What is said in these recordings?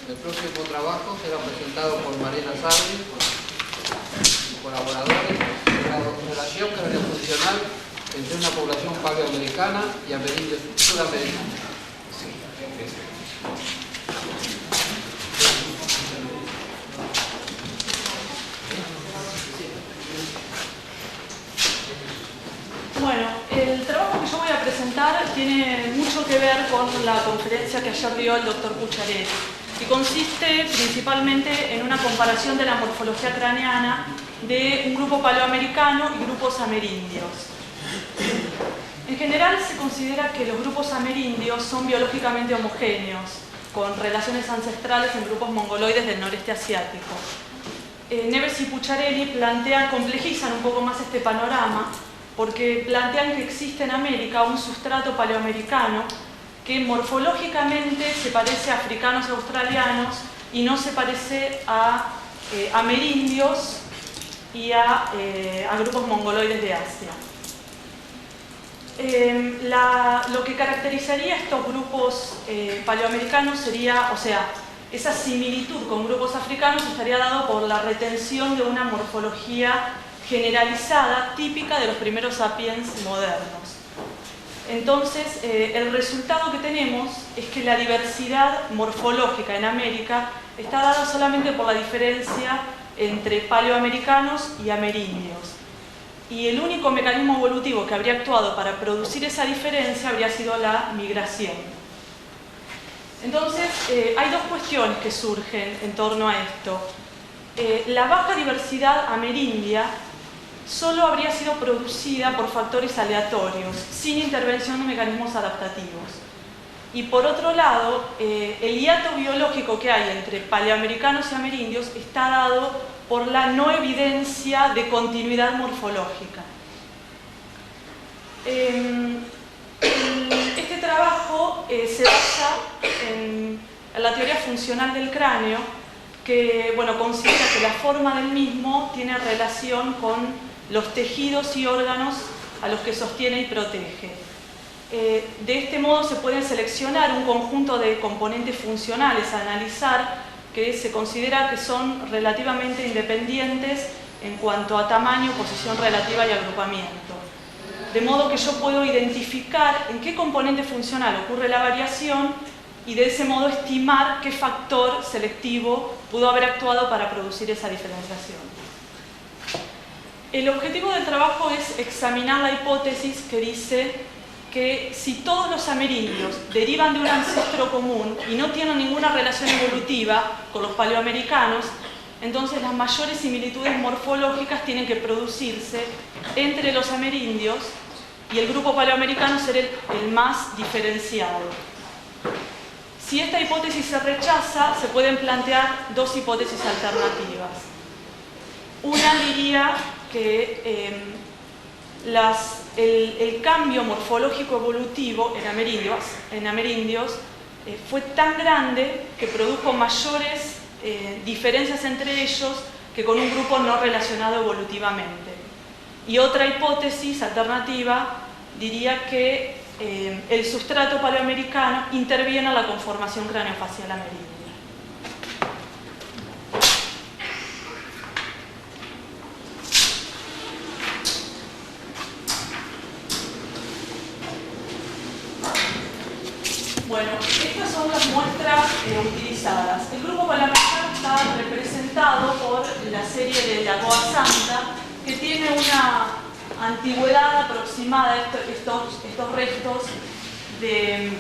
El próximo trabajo será presentado por Mariana Sarri, colaboradores, de la relación craneofuncional entre una población paleoamericana y amerindios sudamericanos. Bueno, el trabajo que yo voy a presentar tiene mucho que ver con la conferencia que ayer dio el doctor Pucciarelli y consiste principalmente en una comparación de la morfología craneana de un grupo paleoamericano y grupos amerindios. En general se considera que los grupos amerindios son biológicamente homogéneos, con relaciones ancestrales en grupos mongoloides del noreste asiático. Neves y Pucciarelli complejizan un poco más este panorama porque plantean que existe en América un sustrato paleoamericano que morfológicamente se parece a africanos y australianos y no se parece a amerindios y a grupos mongoloides de Asia. Lo que caracterizaría estos grupos paleoamericanos sería, esa similitud con grupos africanos estaría dado por la retención de una morfología generalizada, típica de los primeros sapiens modernos. Entonces, el resultado que tenemos es que la diversidad morfológica en América está dada solamente por la diferencia entre paleoamericanos y amerindios. Y el único mecanismo evolutivo que habría actuado para producir esa diferencia habría sido la migración. Entonces, hay dos cuestiones que surgen en torno a esto. La baja diversidad amerindia solo habría sido producida por factores aleatorios, sin intervención de mecanismos adaptativos. Y por otro lado, el hiato biológico que hay entre paleoamericanos y amerindios está dado por la no evidencia de continuidad morfológica. Este trabajo se basa en la teoría funcional del cráneo, que considera que la forma del mismo tiene relación con los tejidos y órganos a los que sostiene y protege. De este modo se pueden seleccionar un conjunto de componentes funcionales a analizar que se considera que son relativamente independientes en cuanto a tamaño, posición relativa y agrupamiento. De modo que yo puedo identificar en qué componente funcional ocurre la variación y de ese modo estimar qué factor selectivo pudo haber actuado para producir esa diferenciación. El objetivo del trabajo es examinar la hipótesis que dice que si todos los amerindios derivan de un ancestro común y no tienen ninguna relación evolutiva con los paleoamericanos, entonces las mayores similitudes morfológicas tienen que producirse entre los amerindios y el grupo paleoamericano ser el más diferenciado. Si esta hipótesis se rechaza, se pueden plantear dos hipótesis alternativas. Una diría que el cambio morfológico evolutivo en amerindios fue tan grande que produjo mayores diferencias entre ellos que con un grupo no relacionado evolutivamente. Y otra hipótesis alternativa diría que el sustrato paleoamericano interviene en la conformación craneofacial amerindia. Bueno, estas son las muestras utilizadas. El grupo paleoamericano está representado por la serie de Lagoa Santa, que tiene una antigüedad aproximada de estos restos de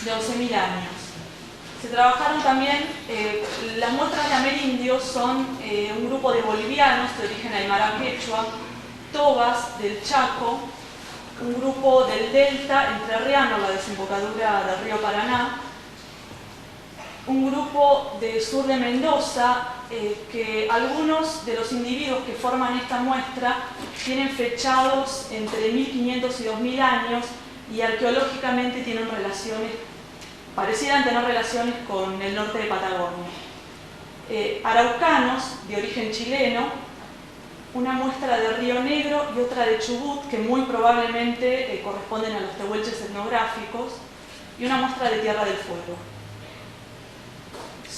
11.000 años. Se trabajaron también, las muestras de amerindios son un grupo de bolivianos de origen aymara quechua, tobas del Chaco, un grupo del delta entrerriano, la desembocadura del río Paraná, un grupo del sur de Mendoza, que algunos de los individuos que forman esta muestra tienen fechados entre 1500 y 2000 años y arqueológicamente parecieran tener relaciones con el norte de Patagonia. Araucanos de origen chileno, una muestra de Río Negro y otra de Chubut, que muy probablemente corresponden a los tehuelches etnográficos, y una muestra de Tierra del Fuego.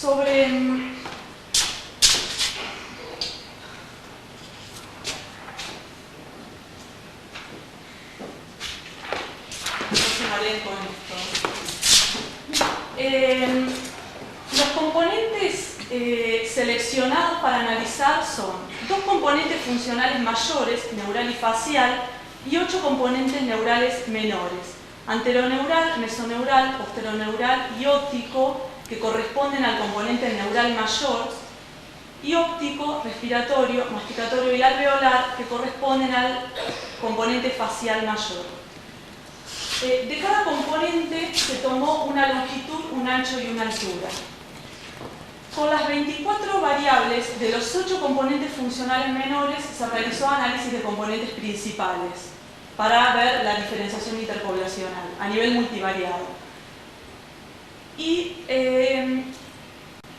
sobre los componentes seleccionados para analizar son 2 componentes funcionales mayores, neural y facial, y 8 componentes neurales menores, anteroneural, mesoneural, posteroneural y óptico, que corresponden al componente neural mayor, y óptico, respiratorio, masticatorio y alveolar, que corresponden al componente facial mayor. De cada componente se tomó una longitud, un ancho y una altura. Con las 24 variables de los 8 componentes funcionales menores se realizó análisis de componentes principales para ver la diferenciación interpoblacional a nivel multivariado. Y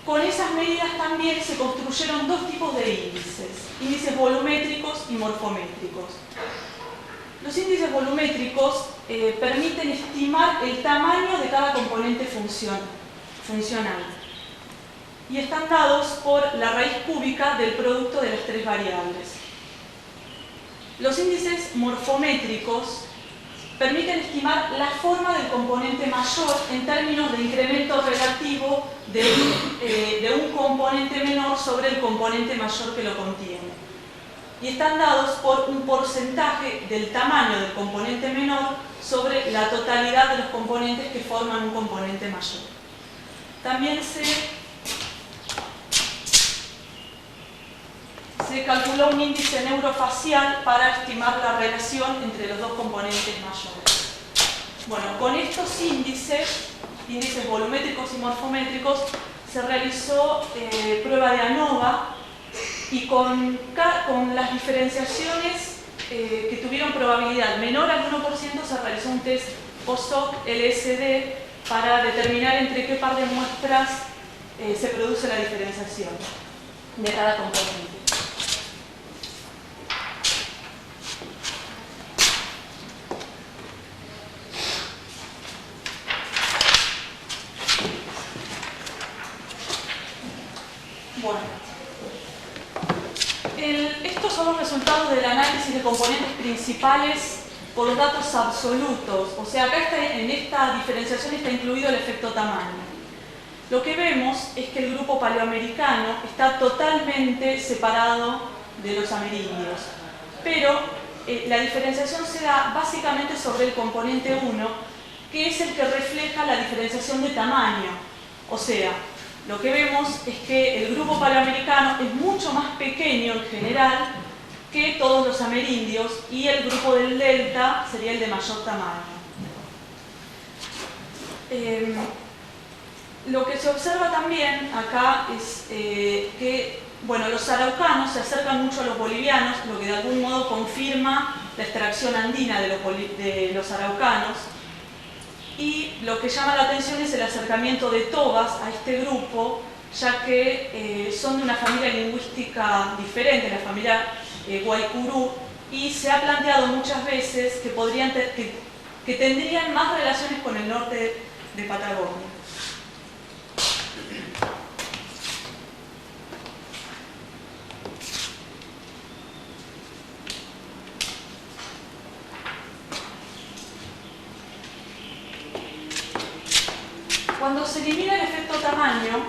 con esas medidas también se construyeron 2 tipos de índices volumétricos y morfométricos. Los índices volumétricos permiten estimar el tamaño de cada componente funcional y están dados por la raíz cúbica del producto de las 3 variables. Los índices morfométricos permiten estimar la forma del componente mayor en términos de incremento relativo de un componente menor sobre el componente mayor que lo contiene. Y están dados por un porcentaje del tamaño del componente menor sobre la totalidad de los componentes que forman un componente mayor. También se calculó un índice neurofacial para estimar la relación entre los 2 componentes mayores. Bueno, con estos índices volumétricos y morfométricos, se realizó prueba de ANOVA, y con las diferenciaciones que tuvieron probabilidad menor al 1% se realizó un test POSOC-LSD para determinar entre qué par de muestras se produce la diferenciación de cada componente. Bueno, estos son los resultados del análisis de componentes principales por los datos absolutos. O sea, acá en esta diferenciación está incluido el efecto tamaño. Lo que vemos es que el grupo paleoamericano está totalmente separado de los amerindios, pero la diferenciación se da básicamente sobre el componente 1, que es el que refleja la diferenciación de tamaño. O sea, lo que vemos es que el grupo paleoamericano es mucho más pequeño en general que todos los amerindios, y el grupo del delta sería el de mayor tamaño. Lo que se observa también acá es que los araucanos se acercan mucho a los bolivianos, lo que de algún modo confirma la extracción andina de los araucanos. Y lo que llama la atención es el acercamiento de tobas a este grupo, ya que son de una familia lingüística diferente, la familia Guaycurú, y se ha planteado muchas veces que tendrían más relaciones con el norte de Patagonia. Cuando se elimina el efecto tamaño,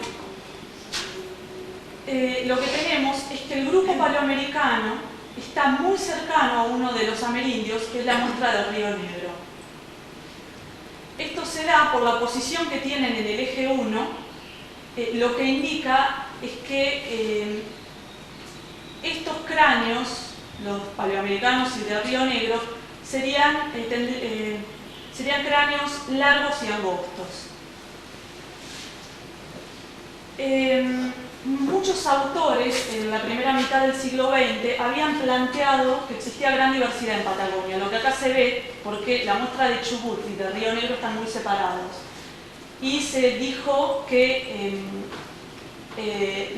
lo que tenemos es que el grupo paleoamericano está muy cercano a uno de los amerindios, que es la muestra del Río Negro. Esto se da por la posición que tienen en el eje 1, lo que indica es que estos cráneos, los paleoamericanos y del Río Negro, serían cráneos largos y angostos. Muchos autores en la primera mitad del siglo XX habían planteado que existía gran diversidad en Patagonia, lo que acá se ve porque la muestra de Chubut y de Río Negro están muy separados. Y se dijo que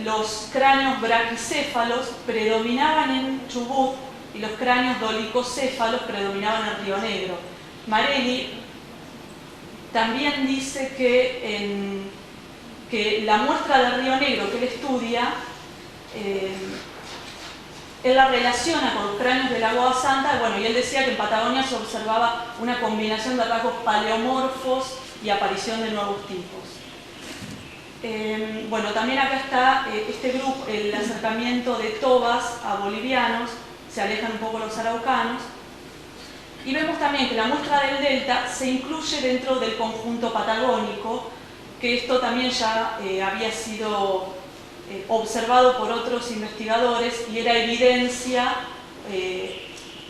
los cráneos braquicéfalos predominaban en Chubut y los cráneos dolicocéfalos predominaban en Río Negro. Marelli también dice que que la muestra del Río Negro que él estudia, él la relaciona con los cráneos de la Lagoa Santa, bueno, y él decía que en Patagonia se observaba una combinación de rasgos paleomorfos y aparición de nuevos tipos. Bueno, también acá está este grupo, el acercamiento de tobas a bolivianos, se alejan un poco los araucanos, y vemos también que la muestra del delta se incluye dentro del conjunto patagónico, que esto también ya había sido observado por otros investigadores y era evidencia,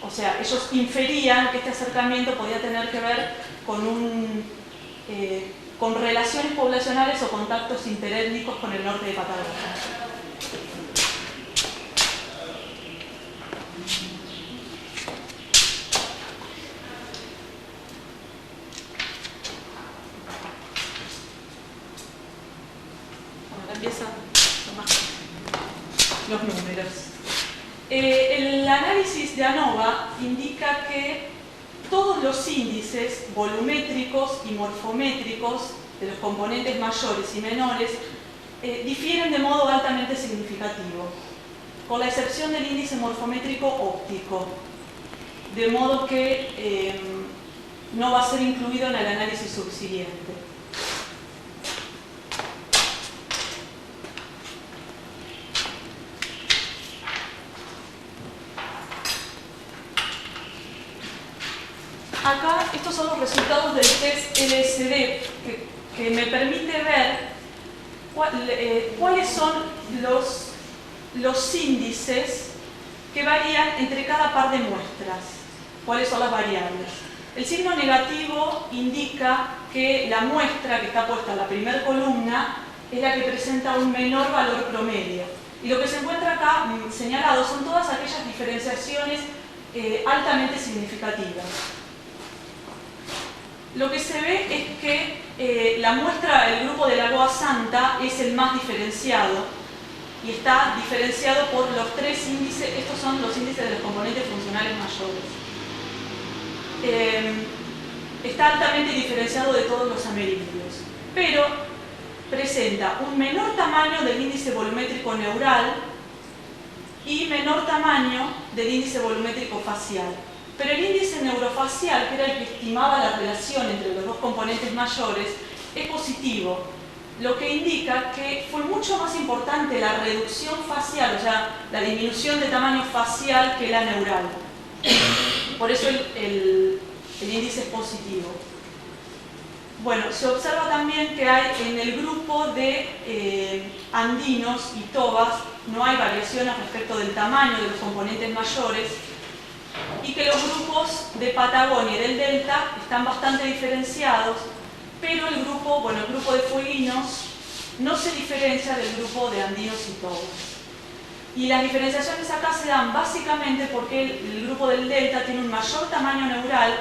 o sea, ellos inferían que este acercamiento podía tener que ver con relaciones poblacionales o contactos interétnicos con el norte de Patagonia. Ahora empiezan los números. El análisis de ANOVA indica que todos los índices volumétricos y morfométricos de los componentes mayores y menores difieren de modo altamente significativo, con la excepción del índice morfométrico óptico, de modo que no va a ser incluido en el análisis subsiguiente. Acá estos son los resultados del test LSD que me permite ver cuáles son los índices que varían entre cada par de muestras, cuáles son las variables. El signo negativo indica que la muestra que está puesta en la primera columna es la que presenta un menor valor promedio. Y lo que se encuentra acá señalado son todas aquellas diferenciaciones altamente significativas. Lo que se ve es que la muestra del grupo de Lagoa Santa es el más diferenciado y está diferenciado por los tres índices, estos son los índices de los componentes funcionales mayores. Está altamente diferenciado de todos los amerindios, pero presenta un menor tamaño del índice volumétrico neural y menor tamaño del índice volumétrico facial. Pero el índice neurofacial, que era el que estimaba la relación entre los dos componentes mayores, es positivo, lo que indica que fue mucho más importante la reducción facial, o sea, la disminución de tamaño facial que la neural. Por eso el índice es positivo. Bueno, se observa también que hay en el grupo de andinos y tobas no hay variaciones respecto del tamaño de los componentes mayores, y que los grupos de Patagonia y del Delta están bastante diferenciados, pero el grupo de fueguinos no se diferencia del grupo de andinos y tobas. Y las diferenciaciones acá se dan básicamente porque el grupo del Delta tiene un mayor tamaño neural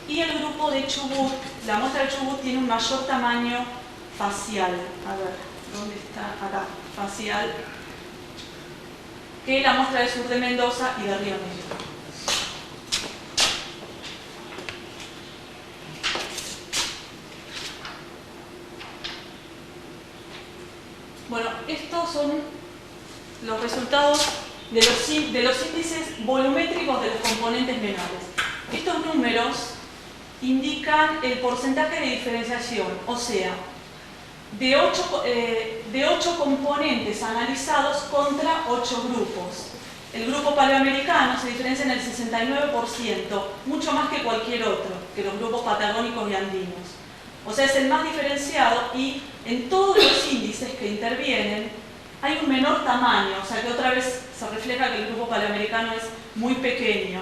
y el grupo de Chubut, la muestra de Chubut, tiene un mayor tamaño facial. A ver, ¿dónde está? Acá, facial, que la muestra del sur de Mendoza y de Río Negro. Bueno, estos son los resultados de los índices volumétricos de los componentes menores. Estos números indican el porcentaje de diferenciación, o sea, de 8 componentes analizados contra 8 grupos. El grupo paleoamericano se diferencia en el 69%, mucho más que cualquier otro, que los grupos patagónicos y andinos. O sea, es el más diferenciado y en todos los índices que intervienen hay un menor tamaño, o sea que otra vez se refleja que el grupo paleoamericano es muy pequeño.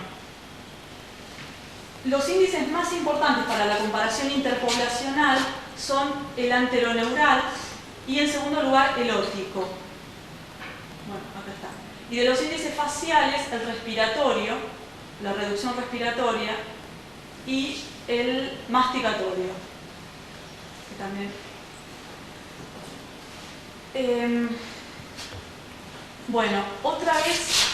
Los índices más importantes para la comparación interpoblacional son el anteroneural y en segundo lugar el óptico. Bueno, acá está. Y de los índices faciales, el respiratorio, la reducción respiratoria y el masticatorio. También. Bueno, otra vez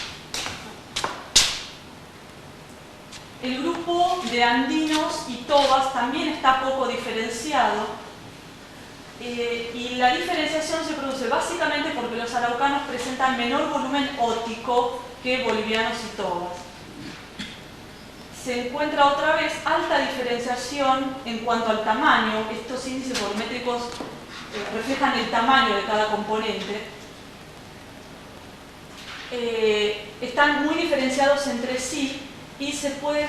el grupo de andinos y tobas también está poco diferenciado Y la diferenciación se produce básicamente porque los araucanos presentan menor volumen óptico que bolivianos y tobas. Se encuentra otra vez alta diferenciación en cuanto al tamaño. Estos índices volumétricos reflejan el tamaño de cada componente. Están muy diferenciados entre sí y se puede,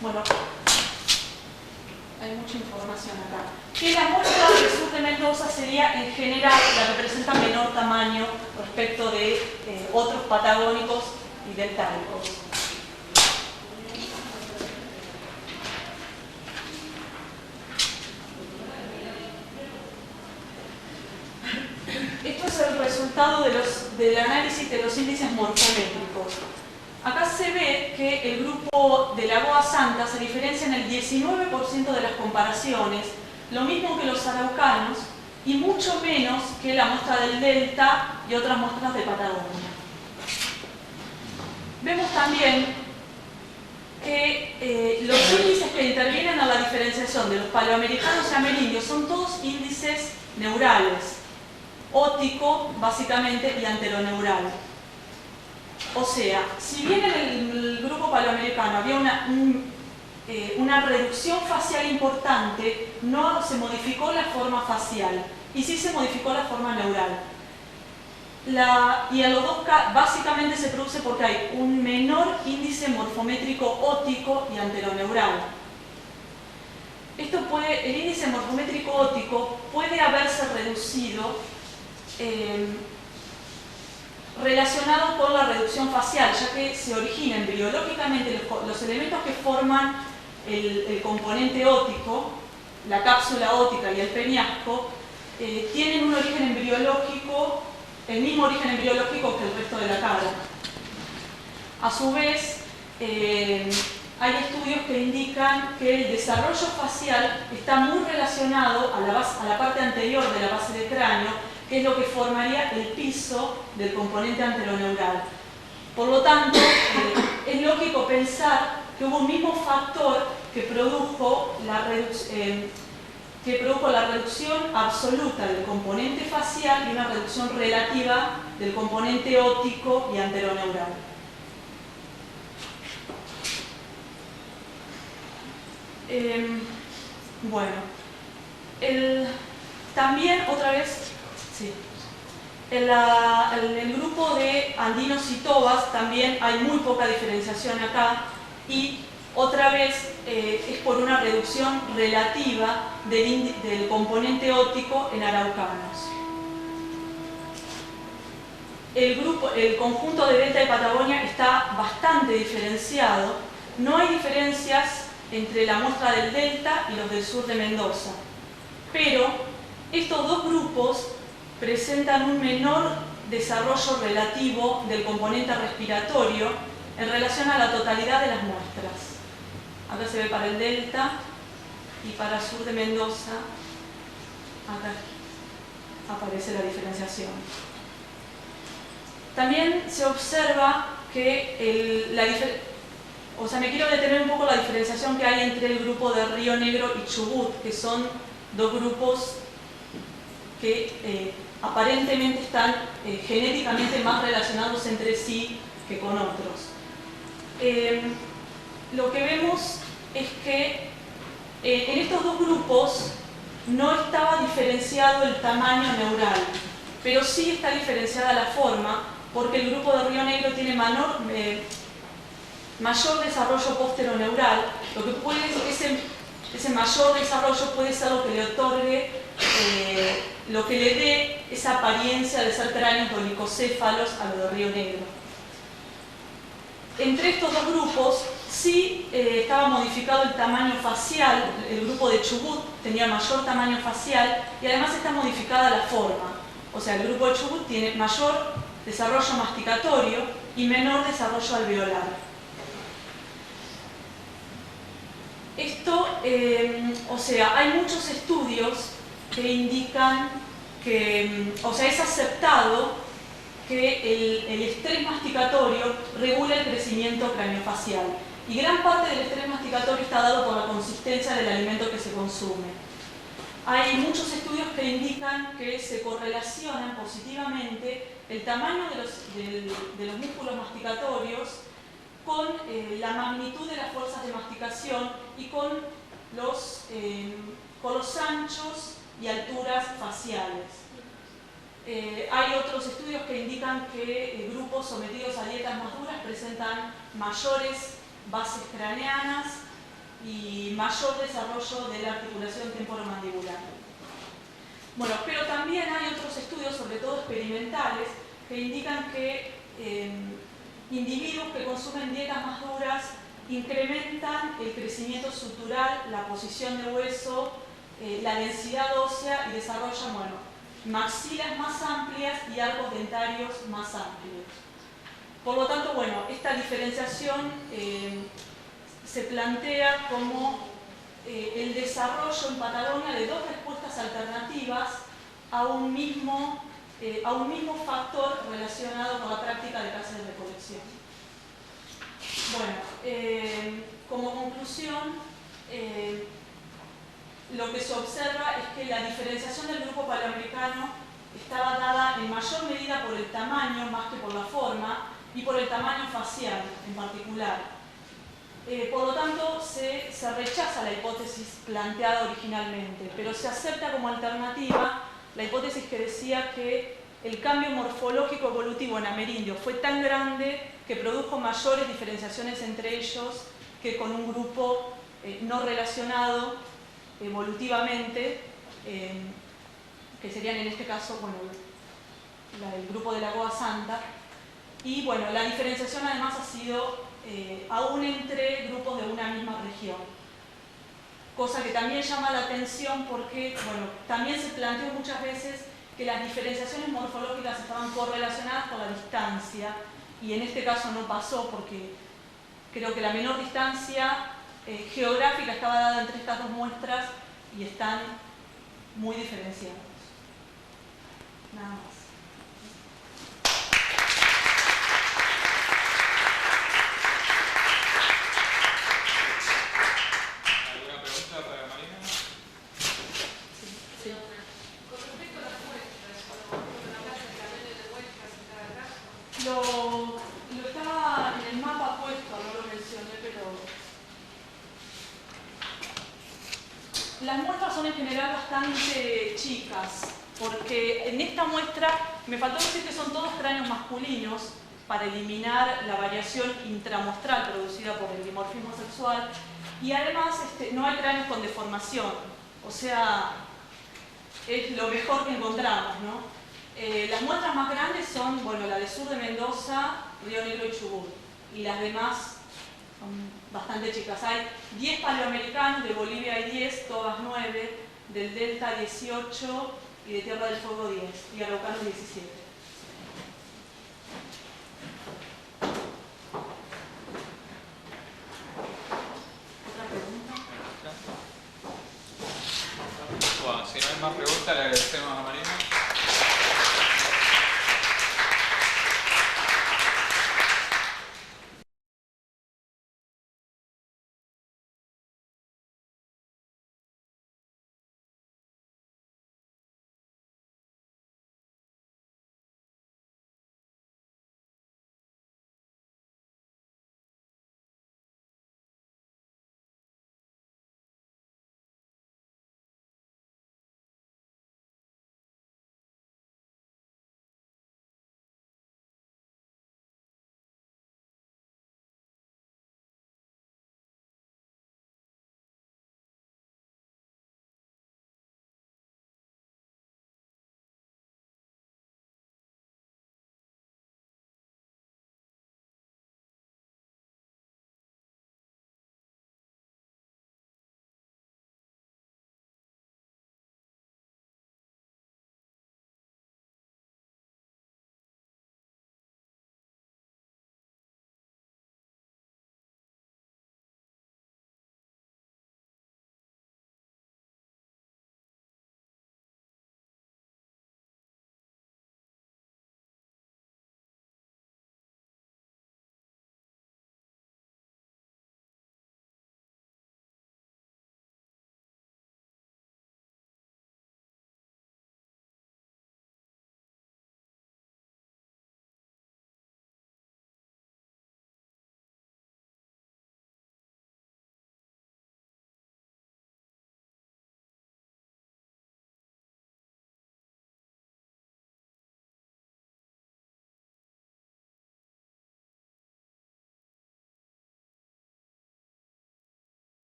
bueno, hay mucha información acá. Que la muestra del sur de Mendoza sería en general la que presenta menor tamaño respecto de otros patagónicos y deltáicos. Esto es el resultado del análisis de los índices morfométricos. Acá se ve que el grupo de Lagoa Santa se diferencia en el 19% de las comparaciones, lo mismo que los araucanos y mucho menos que la muestra del Delta y otras muestras de Patagonia. Vemos también que los índices que intervienen en la diferenciación de los paleoamericanos y amerindios son todos índices neurales, óptico básicamente y anteroneural. O sea, si bien en el grupo paleoamericano había una reducción facial importante, no se modificó la forma facial y sí se modificó la forma neural. Y en los dos básicamente se produce porque hay un menor índice morfométrico óptico y anteroneural. El índice morfométrico óptico puede haberse reducido relacionado con la reducción facial, ya que se originan biológicamente los elementos que forman el componente óptico, la cápsula óptica y el peñasco, tienen un origen embriológico, el mismo origen embriológico que el resto de la cara. A su vez, hay estudios que indican que el desarrollo facial está muy relacionado a la parte anterior de la base del cráneo, que es lo que formaría el piso del componente anteroneural. Por lo tanto, es lógico pensar que hubo un mismo factor que produjo la reducción absoluta del componente facial y una reducción relativa del componente óptico y anteroneural. También otra vez, sí, en el grupo de andinos y tobas también hay muy poca diferenciación acá y otra vez es por una reducción relativa del componente óptico en araucanos. El conjunto de Delta y Patagonia está bastante diferenciado. No hay diferencias entre la muestra del Delta y los del sur de Mendoza. Pero estos dos grupos presentan un menor desarrollo relativo del componente respiratorio en relación a la totalidad de las muestras. Acá se ve para el Delta y para el sur de Mendoza, acá aparece la diferenciación. También se observa que me quiero detener un poco la diferenciación que hay entre el grupo de Río Negro y Chubut, que son dos grupos que aparentemente están genéticamente más relacionados entre sí que con otros. Lo que vemos es que en estos dos grupos no estaba diferenciado el tamaño neural, pero sí está diferenciada la forma, porque el grupo de Río Negro tiene mayor desarrollo posteroneural, lo que puede ese mayor desarrollo puede ser lo que le otorgue, lo que le dé esa apariencia de ser cráneos dolicocéfalos a lo de Río Negro. Entre estos dos grupos sí estaba modificado el tamaño facial. El grupo de Chubut tenía mayor tamaño facial y además está modificada la forma. O sea, el grupo de Chubut tiene mayor desarrollo masticatorio y menor desarrollo alveolar. Esto, hay muchos estudios que indican que, es aceptado que el estrés masticatorio regula el crecimiento craneofacial. Y gran parte del estrés masticatorio está dado por la consistencia del alimento que se consume. hay muchos estudios que indican que se correlacionan positivamente el tamaño de los músculos masticatorios con la magnitud de las fuerzas de masticación y con los anchos y alturas faciales. Hay otros estudios que indican que grupos sometidos a dietas más duras presentan mayores bases craneanas y mayor desarrollo de la articulación temporomandibular. Bueno, pero también hay otros estudios, sobre todo experimentales, que indican que individuos que consumen dietas más duras incrementan el crecimiento sutural, la posición de hueso, la densidad ósea y desarrollan, maxilas más amplias y arcos dentarios más amplios. Por lo tanto, esta diferenciación se plantea como el desarrollo en Patagonia de dos respuestas alternativas a un mismo factor relacionado con la práctica de caza de recolección. Como conclusión, lo que se observa es que la diferenciación del grupo paleoamericano estaba dada en mayor medida por el tamaño más que por la forma y por el tamaño facial en particular. Por lo tanto, se rechaza la hipótesis planteada originalmente, pero se acepta como alternativa la hipótesis que decía que el cambio morfológico evolutivo en amerindios fue tan grande que produjo mayores diferenciaciones entre ellos que con un grupo no relacionado evolutivamente, que serían en este caso el grupo de Lagoa Santa. Y la diferenciación además ha sido aún entre grupos de una misma región. Cosa que también llama la atención porque también se planteó muchas veces que las diferenciaciones morfológicas estaban correlacionadas con la distancia, y en este caso no pasó porque creo que la menor distancia geográfica estaba dada entre estas dos muestras y están muy diferenciados. Nada más. ¿Alguna pregunta para Marina? Sí. Con respecto a las muestras, cuando hablas del tamaño de muestras en cada caso. Lo estaba en el mapa puesto, no lo mencioné, pero las muestras son en general bastante chicas, porque en esta muestra me faltó decir que son todos cráneos masculinos para eliminar la variación intramostral producida por el dimorfismo sexual, y además no hay cráneos con deformación, o sea, es lo mejor que encontramos, ¿no? Las muestras más grandes son, la de sur de Mendoza, Río Negro y Chubut, y las demás son bastante chicas. Hay 10 paleoamericanos, de Bolivia hay 10, todas 9, del Delta 18 y de Tierra del Fuego 10, y Araucano 17. ¿Otra pregunta? Bueno, si no hay más preguntas, le agradecemos a Marina.